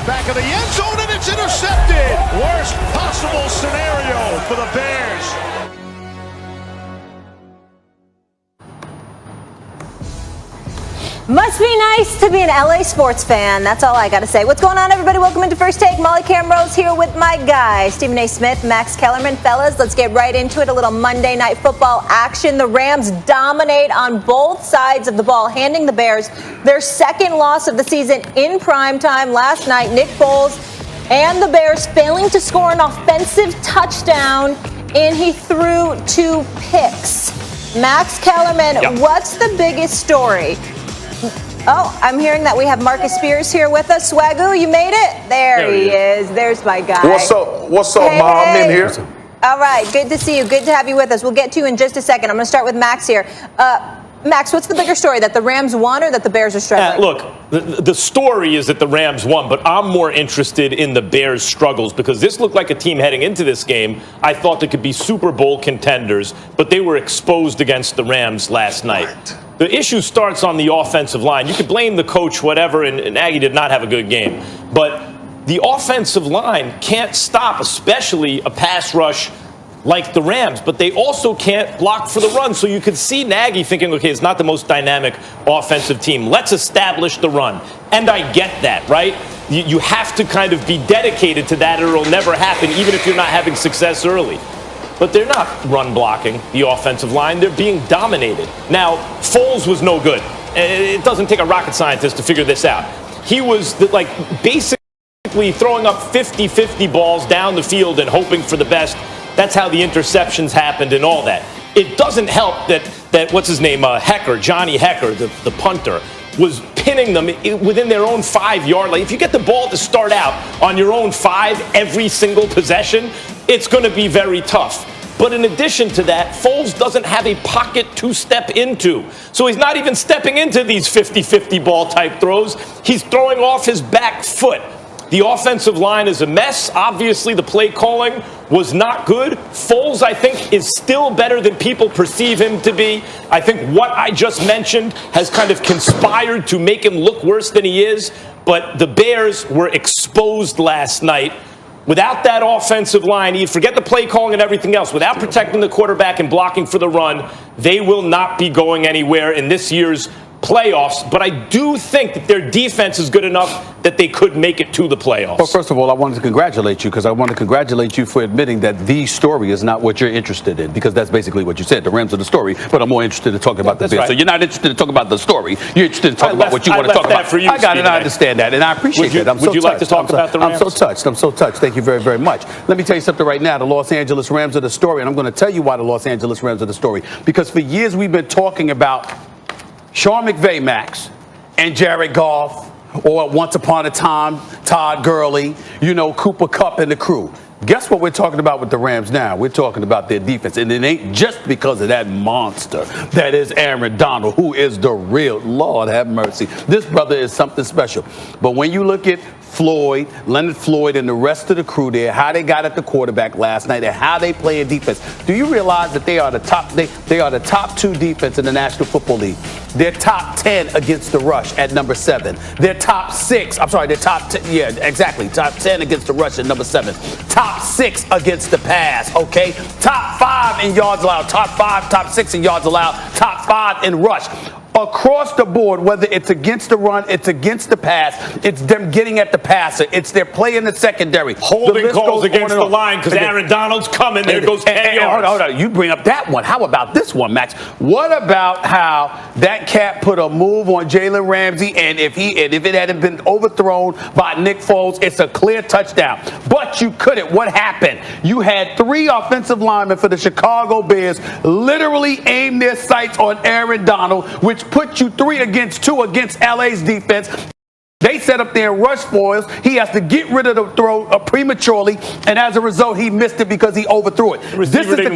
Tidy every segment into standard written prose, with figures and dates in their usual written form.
Back of the end zone, and it's intercepted. Worst possible scenario for the Bears. Must be nice to be an LA sports fan. That's all I got to say. What's going on, everybody? Welcome into First Take. Molly Camrose here with my guys, Stephen A. Smith, Max Kellerman. Fellas, let's get right into it. A little Monday Night Football action. The Rams dominate on both sides of the ball, handing the Bears their second loss of the season in primetime last night. Nick Foles and the Bears failing to score an offensive touchdown, and he threw 2 picks. Max Kellerman, What's the biggest story? Oh, I'm hearing that we have Marcus Spears here with us. Swagoo, you made it? There he is. There's my guy. What's up? What's up, Ma? I'm in here. All right. Good to see you. Good to have you with us. We'll get to you in just a second. I'm going to start with Max here. Max, what's the bigger story, that the Rams won or that the Bears are struggling? Look, the story is that the Rams won, but I'm more interested in the Bears' struggles because this looked like a team heading into this game I thought they could be Super Bowl contenders, but they were exposed against the Rams last night. Right. The issue starts on the offensive line. You could blame the coach, whatever, and Nagy did not have a good game. But the offensive line can't stop, especially a pass rush like the Rams, but they also can't block for the run. So you could see Nagy thinking, okay, it's not the most dynamic offensive team. Let's establish the run. And I get that, right? You have to kind of be dedicated to that or it'll never happen, even if you're not having success early. But they're not run blocking the offensive line. They're being dominated. Now, Foles was no good. It doesn't take a rocket scientist to figure this out. He was basically throwing up 50-50 balls down the field and hoping for the best. That's how the interceptions happened and all that. It doesn't help that what's his name, Johnny Hecker, the punter, was pinning them within their own 5-yard line. If you get the ball to start out on your own 5 every single possession, it's going to be very tough. But in addition to that, Foles doesn't have a pocket to step into. So he's not even stepping into these 50-50 ball type throws. He's throwing off his back foot. The offensive line is a mess. Obviously, the play calling was not good. Foles, I think, is still better than people perceive him to be. I think what I just mentioned has kind of conspired to make him look worse than he is. But the Bears were exposed last night. Without that offensive line, you forget the play calling and everything else. Without protecting the quarterback and blocking for the run, they will not be going anywhere in this year's playoffs, but I do think that their defense is good enough that they could make it to the playoffs. Well, first of all, I wanted to congratulate you because I want to congratulate you for admitting that the story is not what you're interested in, because that's basically what you said. The Rams are the story, but I'm more interested in talking about the Bears. Right. So you're not interested in talking about the story. You're interested in talking about what you want to talk about. For you, I got it. Stephen, I understand that, and I appreciate that. Would you like to talk about the Rams? I'm so touched. Thank you very, very much. Let me tell you something right now. The Los Angeles Rams are the story, and I'm going to tell you why the Los Angeles Rams are the story. Because for years we've been talking about Sean McVay, Max, and Jared Goff, or once upon a time, Todd Gurley, Cooper Kupp and the crew. Guess what we're talking about with the Rams now? We're talking about their defense. And it ain't just because of that monster that is Aaron Donald, who is the real, Lord have mercy. This brother is something special. But when you look at Leonard Floyd, and the rest of the crew there, how they got at the quarterback last night and how they play in defense. Do you realize that they are the top 2 defense in the National Football League? They're top 10 against the rush at number 7. They're top 10 against the rush at number 7. Top 6 against the pass, okay? Top 5 in yards allowed, top 6 in yards allowed, top 5 in rush. Across the board, whether it's against the run, it's against the pass, it's them getting at the passer, it's their play in the secondary. Holding calls against the line because Aaron Donald's coming. There goes 10 yards. Hold on. You bring up that one. How about this one, Max? What about how that cat put a move on Jalen Ramsey, and if it hadn't been overthrown by Nick Foles, it's a clear touchdown. But you couldn't. What happened? You had 3 offensive linemen for the Chicago Bears literally aim their sights on Aaron Donald, which put you 3 against 2 against LA's defense. They set up their rush foils. He has to get rid of the throw prematurely, and as a result, he missed it because he overthrew it. This is the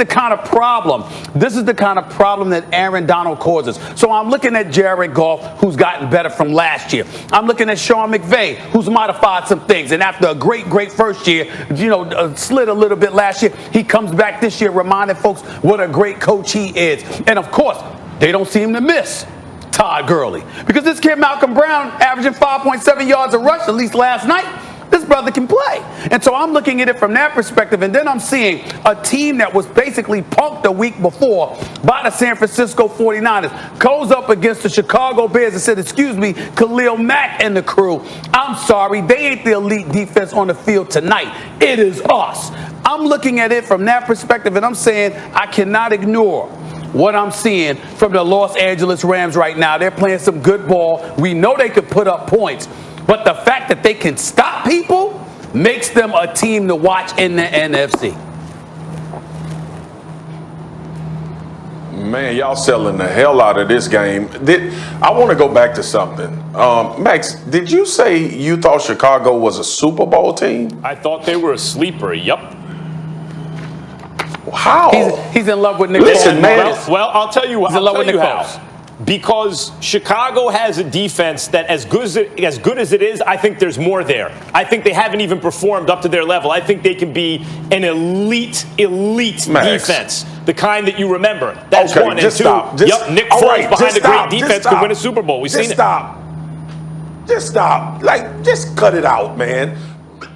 kind of problem. This is the kind of problem that Aaron Donald causes. So I'm looking at Jared Goff, who's gotten better from last year. I'm looking at Sean McVay, who's modified some things, and after a great first year, slid a little bit last year, he comes back this year reminding folks what a great coach he is. And of course, they don't seem to miss Todd Gurley. Because this kid, Malcolm Brown, averaging 5.7 yards a rush, at least last night. This brother can play. And so I'm looking at it from that perspective. And then I'm seeing a team that was basically punked a week before by the San Francisco 49ers goes up against the Chicago Bears and said, excuse me, Khalil Mack and the crew, I'm sorry, they ain't the elite defense on the field tonight. It is us. I'm looking at it from that perspective, and I'm saying I cannot ignore what I'm seeing from the Los Angeles Rams right now. They're playing some good ball. We know they could put up points. But the fact that they can stop people makes them a team to watch in the NFC. Man, y'all selling the hell out of this game. I want to go back to something. Max, did you say you thought Chicago was a Super Bowl team? I thought they were a sleeper. Yup. How? He's in love with Nick Listen, Foles. man. Well, I'll tell you what. He's in love with Nick how. Foles. Because Chicago has a defense that as good as it is, I think there's more there. I think they haven't even performed up to their level. I think they can be an elite Max. defense. The kind that you remember. That's Okay, one. And just two, stop. Nick Foles behind a great defense could win a Super Bowl. We've seen it. Just stop. Like, just cut it out, man.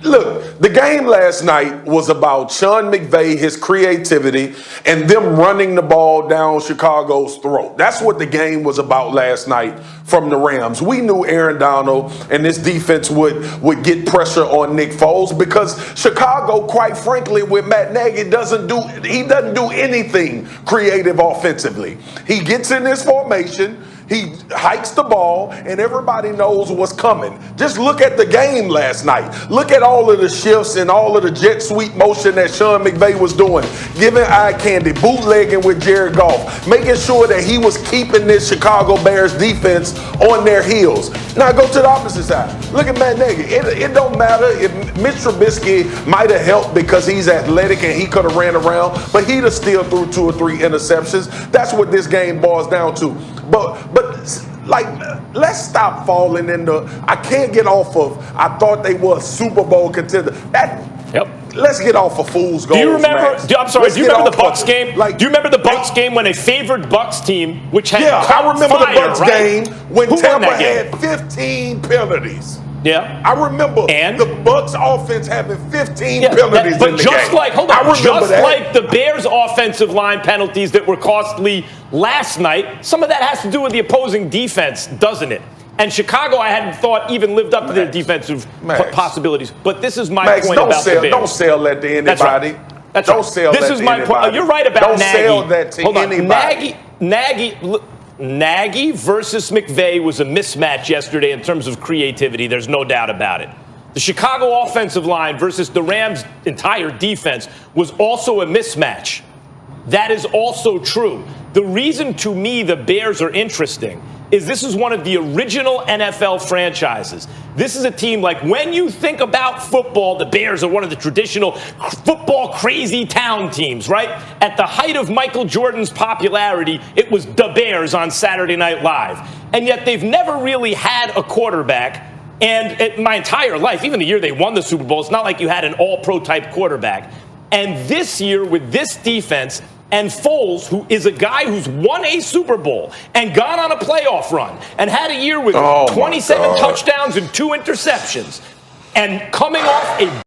Look, the game last night was about Sean McVay, his creativity, and them running the ball down Chicago's throat. That's what the game was about last night from the Rams. We knew Aaron Donald and this defense would get pressure on Nick Foles because Chicago, quite frankly, with Matt Nagy, doesn't do anything creative offensively. He gets in this formation. He hikes the ball, and everybody knows what's coming. Just look at the game last night. Look at all of the shifts and all of the jet sweep motion that Sean McVay was doing, giving eye candy, bootlegging with Jared Goff, making sure that he was keeping this Chicago Bears defense on their heels. Now go to the opposite side. Look at Matt Nagy. It don't matter if Mitch Trubisky might have helped because he's athletic and he could have ran around, but he'd have still threw 2 or 3 interceptions. That's what this game boils down to. But like, let's stop falling into. I can't get off of. I thought they were a Super Bowl contender. Let's get off of fool's gold. Do you remember? Do you remember the Bucs game? Do you remember the Bucs game when a favored Bucs team, which had I remember the Bucs game when Who won Tampa that game? had 15 penalties. Yeah, I remember the Bucs offense having 15 penalties but in the just game. like hold on, I remember just that. like the Bears' offensive line penalties that were costly last night, some of that has to do with the opposing defense, doesn't it? And Chicago, I hadn't thought even lived up to their defensive possibilities. But this is my point about the Bears. Don't sell that to anybody. That's right. That's don't right. sell this that is to my anybody. point. You're right about don't Nagy. Don't sell that to anybody. Nagy versus McVay was a mismatch yesterday in terms of creativity. There's no doubt about it. The Chicago offensive line versus the Rams' entire defense was also a mismatch. That is also true. The reason to me the Bears are interesting is this is one of the original NFL franchises. This is a team like when you think about football, the Bears are one of the traditional football crazy town teams, right? At the height of Michael Jordan's popularity, it was the Bears on Saturday Night Live. And yet they've never really had a quarterback. And my entire life, even the year they won the Super Bowl, it's not like you had an all-pro type quarterback. And this year with this defense, and Foles, who is a guy who's won a Super Bowl and gone on a playoff run and had a year with 27 touchdowns and 2 interceptions and coming off a